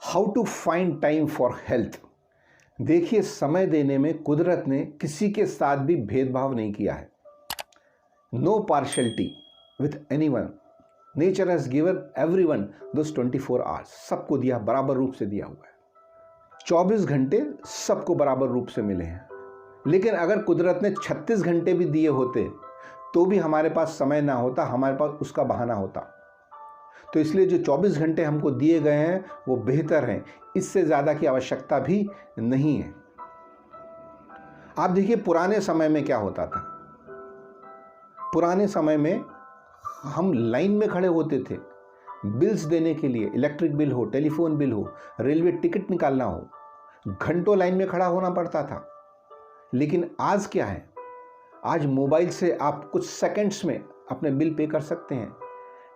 How to find time for health. देखिए, समय देने में कुदरत ने किसी के साथ भी भेदभाव नहीं किया है। No partiality with anyone. Nature has given everyone those 24 hours. सबको दिया, बराबर रूप से दिया हुआ है। 24 घंटे सबको बराबर रूप से मिले हैं। लेकिन अगर कुदरत ने 36 घंटे भी दिए होते तो भी हमारे पास समय ना होता, हमारे पास उसका बहाना होता। तो इसलिए जो 24 घंटे हमको दिए गए हैं वो बेहतर हैं, इससे ज़्यादा की आवश्यकता भी नहीं है। आप देखिए, पुराने समय में क्या होता था। पुराने समय में हम लाइन में खड़े होते थे बिल्स देने के लिए। इलेक्ट्रिक बिल हो, टेलीफोन बिल हो, रेलवे टिकट निकालना हो, घंटों लाइन में खड़ा होना पड़ता था। लेकिन आज क्या है, आज मोबाइल से आप कुछ सेकंड्स में अपने बिल पे कर सकते हैं।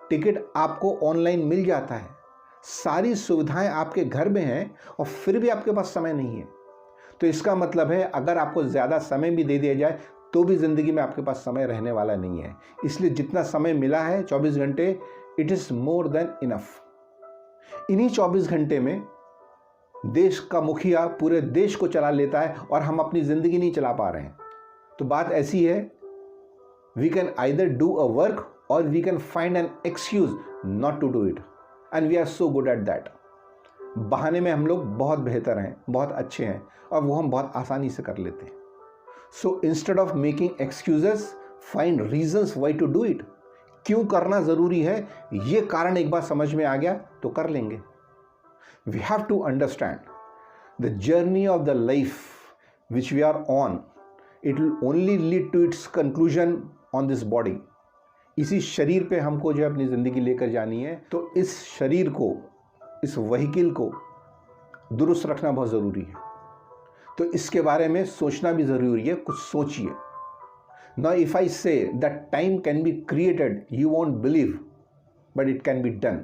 टिकट आपको ऑनलाइन मिल जाता है। सारी सुविधाएं आपके घर में हैं और फिर भी आपके पास समय नहीं है। तो इसका मतलब है, अगर आपको ज़्यादा समय भी दे दिया जाए तो भी ज़िंदगी में आपके पास समय रहने वाला नहीं है। इसलिए जितना समय मिला है 24 घंटे, it is more than enough. इन्हीं 24 घंटे में देश का मुखिया पूरे देश को चला लेता है और हम अपनी ज़िंदगी नहीं चला पा रहे हैं। तो बात ऐसी है, we can either do a work or we can find an excuse not to do it, and we are so good at that। बहाने में हम लोग बहुत बेहतर हैं, बहुत अच्छे हैं, और वो हम बहुत आसानी से कर लेते हैं। So instead of making excuses, find reasons why to do it। क्यों करना ज़रूरी है, ये कारण एक बार समझ में आ गया तो कर लेंगे। We have to understand the journey of the life which we are on, it will only lead to its conclusion on this body। इसी शरीर पे हमको जो अपनी ज़िंदगी लेकर जानी है, तो इस शरीर को, इस व्हीकल को दुरुस्त रखना बहुत ज़रूरी है। तो इसके बारे में सोचना भी ज़रूरी है। कुछ सोचिए। Now if I say that time can be created, you won't believe, but it can be done,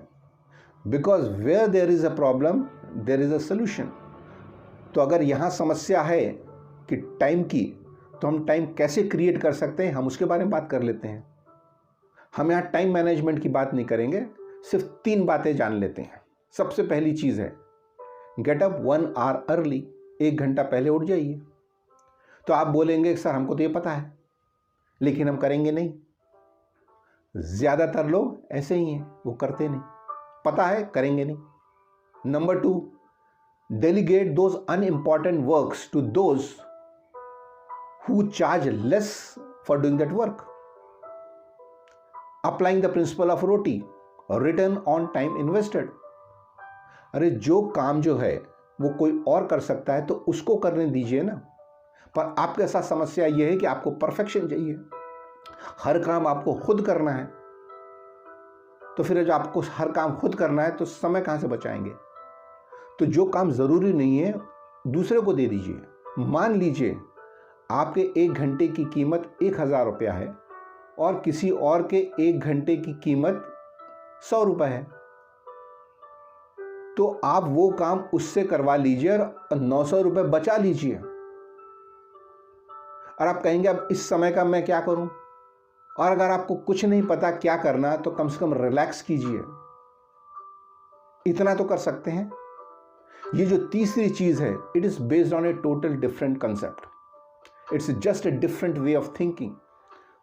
because where there is a problem there is a solution. तो अगर यहाँ समस्या है कि टाइम की, तो हम टाइम कैसे क्रिएट कर सकते हैं, हम उसके बारे में बात कर लेते हैं। हम यहाँ टाइम मैनेजमेंट की बात नहीं करेंगे, सिर्फ 3 बातें जान लेते हैं। सबसे पहली चीज़ है, गेट अप 1 आवर अर्ली। 1 घंटा पहले उठ जाइए। तो आप बोलेंगे, सर हमको तो ये पता है, लेकिन हम करेंगे नहीं। ज़्यादातर लोग ऐसे ही हैं, वो करते नहीं। पता है, करेंगे नहीं। Number 2, delegate those unimportant works to those who charge less for doing that work. Applying the principle of ROTI, return on time invested. अरे जो काम जो है वो कोई और कर सकता है तो उसको करने दीजिए ना। पर आपके साथ समस्या ये है कि आपको परफेक्शन चाहिए, हर काम आपको खुद करना है। तो फिर जब आपको हर काम खुद करना है तो समय कहाँ से बचाएंगे। तो जो काम ज़रूरी नहीं है दूसरे को दे दीजिए। मान लीजिए आपके 1 घंटे की कीमत 1000 रुपया है और किसी और के 1 घंटे की कीमत 100 रुपये है, तो आप वो काम उससे करवा लीजिए और 900 रुपये बचा लीजिए। और आप कहेंगे, अब इस समय का मैं क्या करूं। और अगर आपको कुछ नहीं पता क्या करना, तो कम से कम रिलैक्स कीजिए। इतना तो कर सकते हैं। ये जो तीसरी चीज़ है, it is based on A total different concept. It's just a different way of thinking.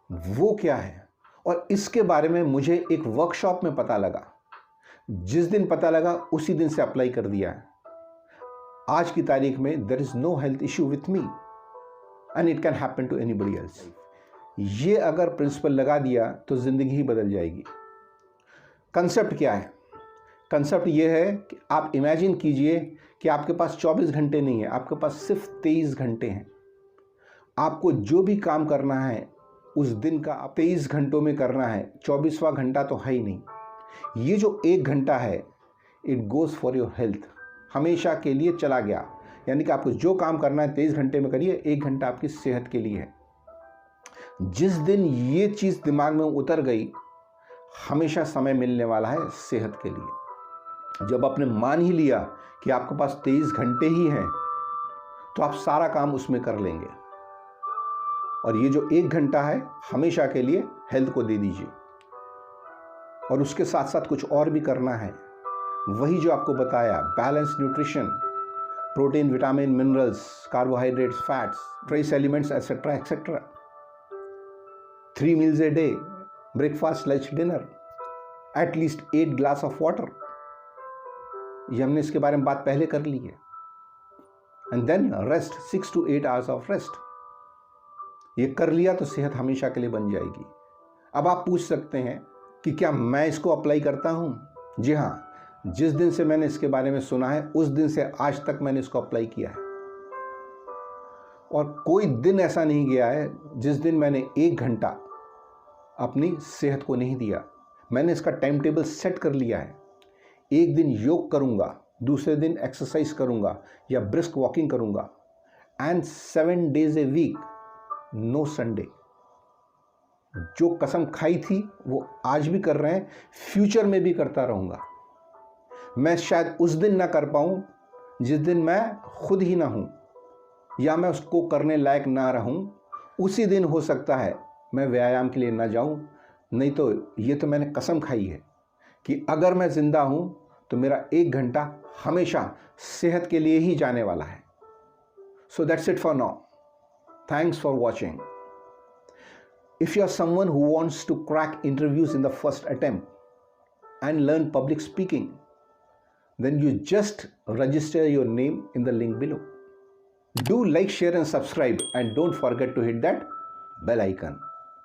वो क्या है, और इसके बारे में मुझे एक वर्कशॉप में पता लगा। जिस दिन पता लगा उसी दिन से अप्लाई कर दिया है। आज की तारीख में there is no health issue with me and it can happen to anybody else. ये अगर प्रिंसिपल लगा दिया तो ज़िंदगी ही बदल जाएगी। कंसेप्ट क्या है? कंसेप्ट ये है कि आप इमेजिन कीजिए कि आपके पास 24 घंटे नहीं है, आपके पास सिर्फ 23 घंटे हैं। आपको जो भी काम करना है उस दिन का 23 घंटों में करना है। 24वां घंटा तो है ही नहीं। ये जो 1 घंटा है, it goes for your health, हमेशा के लिए चला गया। यानी कि आपको जो काम करना है 23 घंटे में करिए, 1 घंटा आपकी सेहत के लिए है। जिस दिन ये चीज़ दिमाग में उतर गई, हमेशा समय मिलने वाला है सेहत के लिए। जब आपने मान ही लिया कि आपके पास 23 घंटे ही हैं, तो आप सारा काम उसमें कर लेंगे। और ये जो 1 घंटा है, हमेशा के लिए हेल्थ को दे दीजिए। और उसके साथ साथ कुछ और भी करना है। वही जो आपको बताया, balance nutrition, protein, vitamin, minerals, carbohydrates, fats, trace elements, etcetera etcetera. 3 meals a day, breakfast, lunch, dinner, at least 8 glass of water। ये हमने इसके बारे में बात पहले कर ली है। And then rest, 6 to 8 hours of rest. ये कर लिया तो सेहत हमेशा के लिए बन जाएगी। अब आप पूछ सकते हैं कि क्या मैं इसको अप्लाई करता हूं? जी हाँ, जिस दिन से मैंने इसके बारे में सुना है उस दिन से आज तक मैंने इसको अप्लाई किया है, और कोई दिन ऐसा नहीं गया है जिस दिन मैंने 1 घंटा अपनी सेहत को नहीं दिया। मैंने इसका टाइम टेबल सेट कर लिया है। एक दिन योग करूंगा, दूसरे दिन एक्सरसाइज करूंगा या ब्रिस्क वॉकिंग करूंगा, and 7 days a week, no Sunday. जो कसम खाई थी वो आज भी कर रहे हैं, फ्यूचर में भी करता रहूंगा। मैं शायद उस दिन ना कर पाऊं जिस दिन मैं खुद ही ना हूं या मैं उसको करने लायक ना रहूं। उसी दिन हो सकता है मैं व्यायाम के लिए ना जाऊं। नहीं तो ये तो मैंने कसम खाई है कि अगर मैं जिंदा हूं तो मेरा 1 घंटा हमेशा सेहत के लिए ही जाने वाला है। So that's it for now. Thanks for watching. If you are someone who wants to crack interviews in the first attempt and learn public speaking, then you just register your name in the link below. Do like, share and subscribe, and don't forget to hit that bell icon.